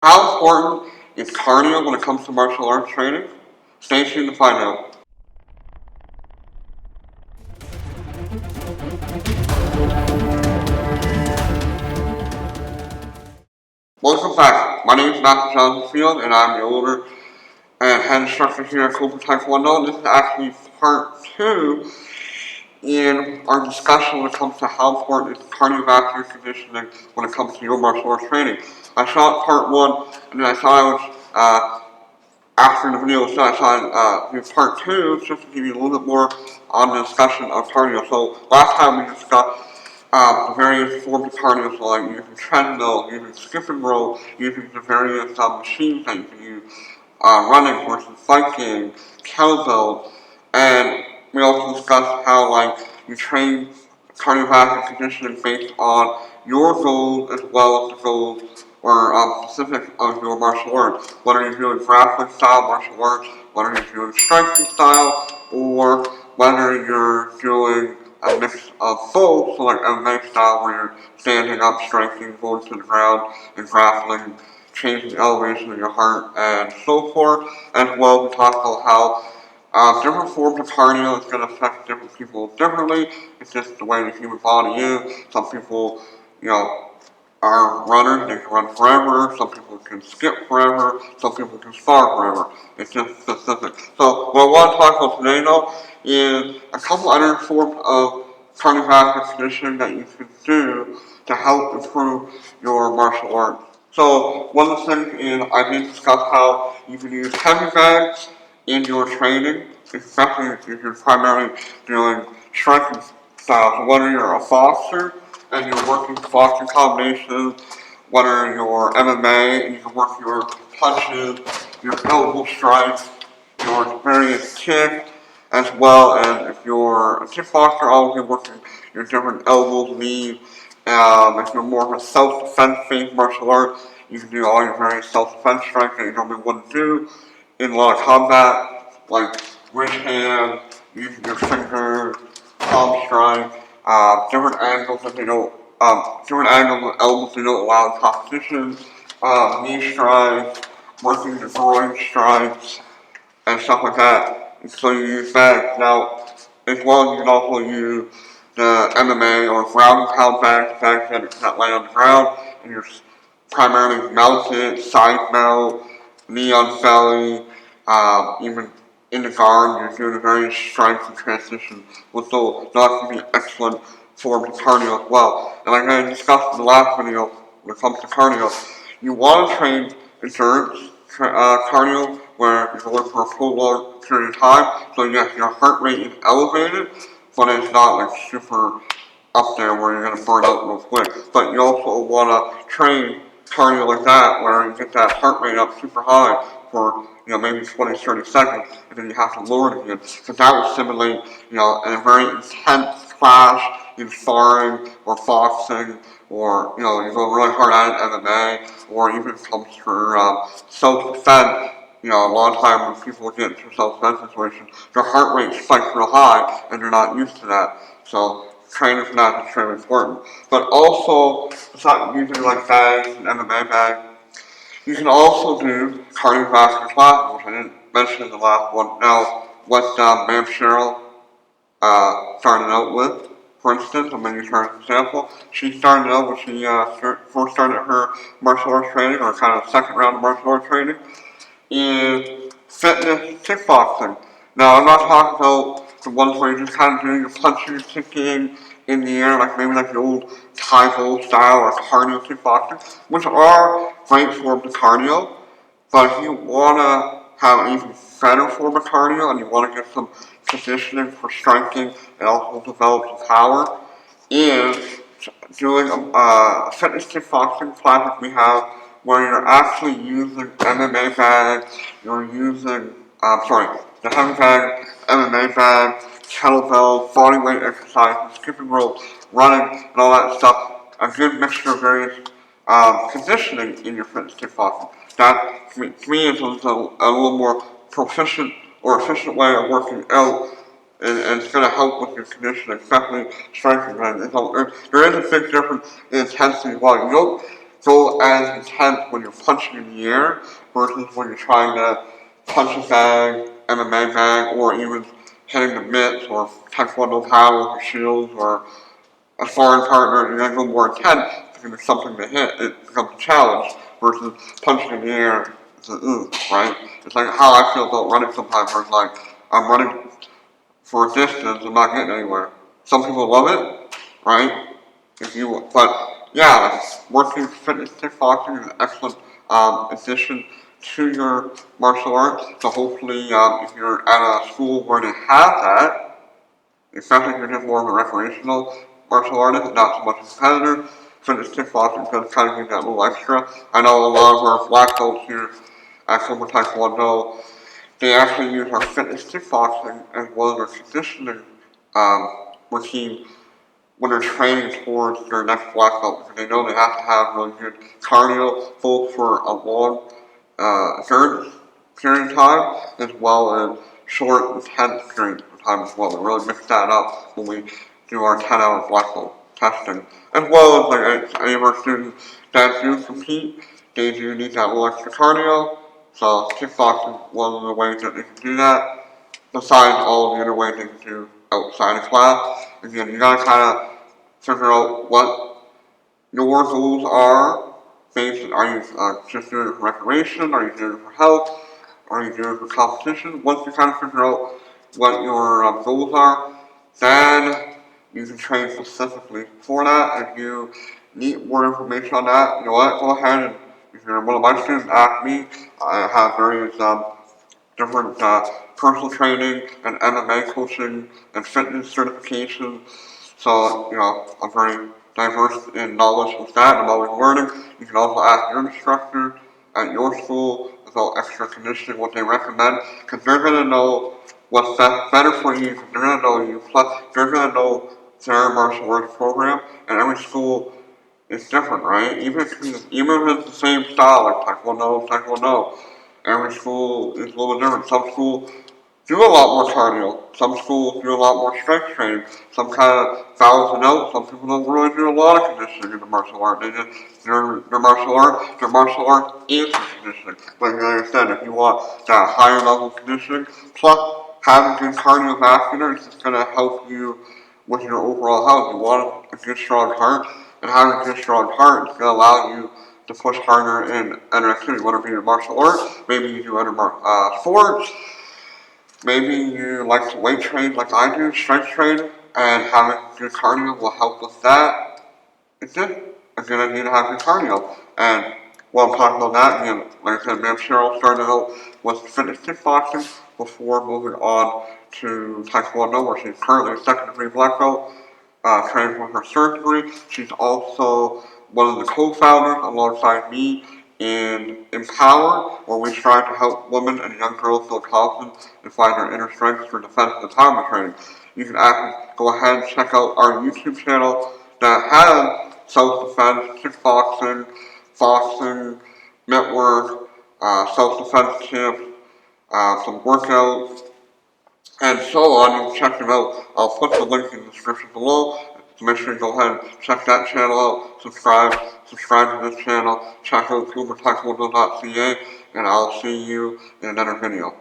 How important is cardio when it comes to martial arts training? Stay tuned to find out. Welcome back. My name is Matthew Jonathan Field, and I'm the owner and head instructor here at Cobourg Tae Kwon Do. This is actually part 2 in our discussion when it comes to how important is cardiovascular conditioning when it comes to your martial arts training. I shot part 1, and then I thought I was after the video was done, I thought do part 2 just to give you a little bit more on the discussion of cardio. So last time we discussed the various forms of cardio, so like using treadmill, using skipping rope, using the various machines that you can use, running versus biking, kettlebells, and we also discussed how like you train cardiovascular conditioning based on your goals as well as the goals or specific of your martial arts. Whether you're doing grappling style martial arts, whether you're doing striking style, or whether you're doing a mix of both, so like MMA style where you're standing up, striking, going to the ground, and grappling, changing the elevation of your heart, and so forth. As well, we talked about how different forms of cardio is going to affect different people differently. It's just the way the human body is. Some people, are runners, they can run forever. Some people can skip forever. Some people can spar forever. It's just specific. So what I want to talk about today, though, is a couple other forms of cardiovascular conditioning that you can do to help improve your martial arts. So one of the things is I did discuss how you can use heavy bags in your training, especially if you're primarily doing striking styles. So whether you're a boxer and you're working boxing combinations, whether you're MMA and you can work your punches, your elbow strikes, your various kicks, as well as if you're a kickboxer, obviously working your different elbows, knees. If you're more of a self-defense based martial art, you can do all your various self-defense strikes that you normally wouldn't do in a lot of combat, like wrist hand, using your fingers, palm strike, different angles that they don't, different angles of elbows they don't allow in competition, knee strikes, working the groin strikes, and stuff like that. And so you use that. Now, as well, you can also use the MMA or ground and pound bags that lay on the ground, and you're primarily mounted, side mount, knee on belly, even in the guard, you're doing a very strength and transition, which will not be excellent form of cardio as well. And like I discussed in the last video, when it comes to cardio, you want to train endurance cardio where you're going for a prolonged period of time, so yes, your heart rate is elevated, but it's not like super up there where you're going to burn out real quick. But you also want to train cardio like that where you get that heart rate up super high for maybe 20, 30 seconds, and then you have to lower it again. Because that will simulate a very intense clash in sparring or boxing, or you go really hard at it MMA, or even if it comes for self-defense. A lot of times when people get into self-defense situations, their heart rate spikes real high, and they're not used to that. So training for that is extremely important. But also, it's not using like bags and MMA bags. You can also do cardiovascular classes, which I didn't mention in the last one. Now, what Ma'am Cheryl started out with, for instance, I'm going to use her as an example. She started out when she first started her martial arts training, or kind of second round of martial arts training, in fitness kickboxing. Now, I'm not talking about the ones where you're just kind of doing your punching, kicking in the air, like maybe like the old Taekwondo style or cardio kickboxing, which are great forms of cardio. But if you want to have an even better form of cardio and you want to get some conditioning for striking and also develop some power, is doing a fitness kickboxing class that we have where you're actually using MMA bags, you're using, the heavy bag, MMA bag, kettlebell, bodyweight exercises, skipping rope, running, and all that stuff. A good mixture of various conditioning in your fitness kickboxing. That, to me, is a little more proficient or efficient way of working out, and it's going to help with your conditioning, especially strength training. So there is a big difference in intensity as well. go as intense when you're punching in the air versus when you're trying to punch a bag, MMA bag, or even hitting the mitts or Taekwondo towels or shields or a sparring partner. You're going to go more intense because there's something to hit. It becomes a challenge versus punching in the air. It's right? It's like how I feel about running sometimes where it's like I'm running for a distance and not getting anywhere. Some people love it, right? But yeah, like, working fitness kickboxing is an excellent addition to your martial arts. So hopefully, if you're at a school where they have that, especially if you're just more of a recreational martial artist, not so much a competitor, fitness kickboxing does kind of give that little extra. I know a lot of our black belts here at Cobourg Tae Kwon Do, they actually use our fitness kickboxing as well as their conditioning routine when they're training towards their next black belt because they know they have to have really good cardio both for a long third period of time as well as short intense period of time as well. We really mix that up when we do our 10-hour black belt testing. As well as like any of our students that do compete, they do need that little extra cardio. So kickboxing is one of the ways that they can do that. Besides all the other ways they can do outside of class. Again, you gotta kinda figure out what your goals are. Are you just doing it for recreation? Are you doing it for health? Are you doing it for competition? Once you kind of figure out what your goals are, then you can train specifically for that. If you need more information on that, you know what? Go ahead and if you're one of my students, ask me. I have various different personal training and MMA coaching and fitness certifications. So, I'm very diverse in knowledge with that. I'm always learning. You can also ask your instructor at your school about extra conditioning, what they recommend, because they're going to know what's better for you, because they're going to know you, plus they're going to know their martial arts program, and every school is different, right? Even if it's the same style, like Taekwondo, every school is a little different. Some schools do a lot more cardio. Some schools do a lot more strength training. Some kind of balance it out. Some people don't really do a lot of conditioning in the martial art. They just their martial art. Their martial art is the conditioning. Like I said, if you want that higher level conditioning, plus having good cardiovascular is just going to help you with your overall health. You want a good strong heart, and having a good strong heart is going to allow you to push harder in other activity, whether it be your martial arts, maybe you do other sports, maybe you like to weight train like I do, strength train, and having good cardio will help with that. It's just, again, I need to have good cardio. And while I'm talking about that, again, like I said, Ma'am Cheryl started out with fitness kickboxing before moving on to Taekwondo, where she's currently a second degree black belt, training for her surgery. She's also one of the co-founders alongside me in Empower, where we strive to help women and young girls feel confident and find their inner strength for defense and empowerment training. You can actually go ahead and check out our YouTube channel that has self-defense, kickboxing, boxing, network, self-defense tips, some workouts, and so on. You can check them out. I'll put the link in the description below. So make sure you go ahead and check that channel out. Subscribe to this channel. Check out CobourGTaekwondo.ca, and I'll see you in another video.